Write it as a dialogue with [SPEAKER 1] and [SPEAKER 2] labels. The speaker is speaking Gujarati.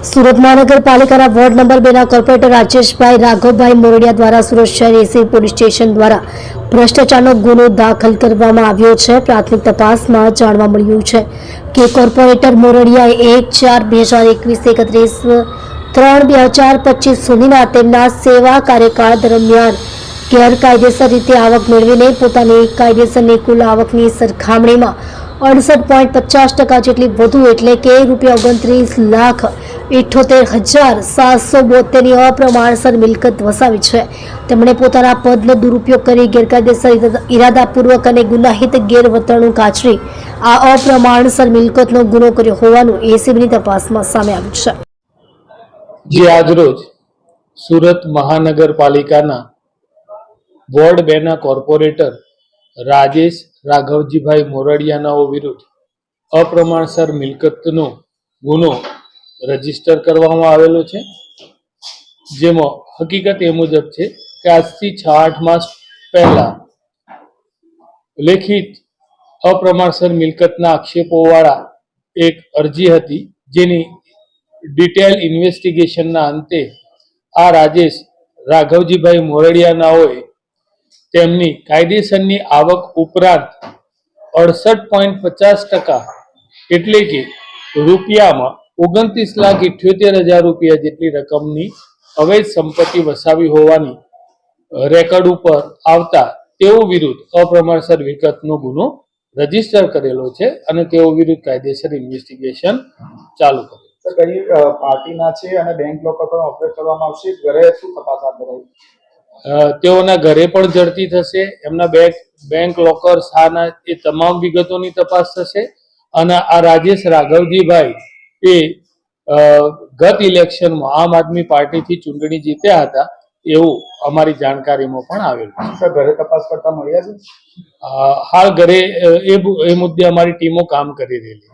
[SPEAKER 1] સુરત મહાનગરપાલિકાના વોર્ડ નંબર 2 ના કોર્પોરેટર રાજેશભાઈ રાઘવભાઈ મોરડિયા દ્વારા સુરત શહેર એસી પોલીસ સ્ટેશન દ્વારા ભ્રષ્ટાચારનો ગુનો દાખલ કરવામાં આવ્યો છે। પ્રાથમિક તપાસમાં જાણવા મળ્યું છે કે કોર્પોરેટર મોરડિયાએ 1/4/2021 3/2025 સુધીના તેમના સેવા કાર્યકાળ દરમિયાન ગેરકાયદેસર રીતે આવક મેળવીને પોતાની કાયદેસરની કુલ આવકની સરખામણીમાં 68.50% જેટલી વધુ એટલે કે ₹11,78,772ની અપ્રમાણસર મિલકત વસાવી છે। તેમણે પોતાના પદનો દુરુપયોગ કરી ગેરકાયદેસર ઇરાદાપૂર્વક અને ગુનાહિત ગેરવર્તણૂક આચરી આ અપ્રમાણસર મિલકતનો ગુનો કર્યો હોવાનું એસીબીની તપાસમાં સામે આવ્યું છે।
[SPEAKER 2] જે આજરોજ સુરત મહાનગરપાલિકાના વોર્ડ 2 ના કોર્પોરેટર રાજેશ રાઘવજીભાઈ મોરડિયાનાઓ વિરુદ્ધ અપ્રમાણસર મિલકતનો ગુનો રજીસ્ટર કરવામાં આવેલો છે। જેમાં હકીકત એ મુજબ છે કે આજથી 6-8 માસ પહેલા લેખિત અપ્રમાણસર મિલકતના આક્ષેપોવાળા એક અરજી હતી, જેની ડિટેલ ઇન્વેસ્ટિગેશનના અંતે આ રાજેશ રાઘવજીભાઈ મોરડિયાનાઓએ તેમની કાયદેસરની આવક ઉપરાંત 68.50% એટલે કે રૂપિયામાં 29,78,000 રૂપિયા જેટલી રકમની અવૈધ સંપત્તિ વસાવી હોવાની રેકોર્ડ ઉપર આવતા તેઓ વિરુદ્ધ અપ્રમાણસર મિલકતનો ગુનો રજીસ્ટર કરેલો છે અને તેઓ વિરુદ્ધ કાયદેસર ઇન્વેસ્ટિગેશન ચાલુ કરેલ છે।
[SPEAKER 3] કઈ પાર્ટીના છે અને બેંક લોકર પણ ઓપરેટ કરવામાં આવશે? ઘરે શું તપાસ હાથ ધરાઈ?
[SPEAKER 2] તેઓના ઘરે પણ ઝડપી થશે, એમના બેંક લોકર શાના એ તમામ વિગતોની તપાસ થશે અને આ રાજેશ રાઘવજીભાઈ એ ગત ઇલેક્શનમાં આમ આદમી પાર્ટીથી ચૂંટણી જીત્યા હતા એવું અમારી જાણકારીમાં પણ આવેલું છે।
[SPEAKER 3] ઘરે તપાસ કરતા મળ્યા છે?
[SPEAKER 2] હાલ ઘરે એ મુદ્દે અમારી ટીમો કામ કરી રહેલી છે।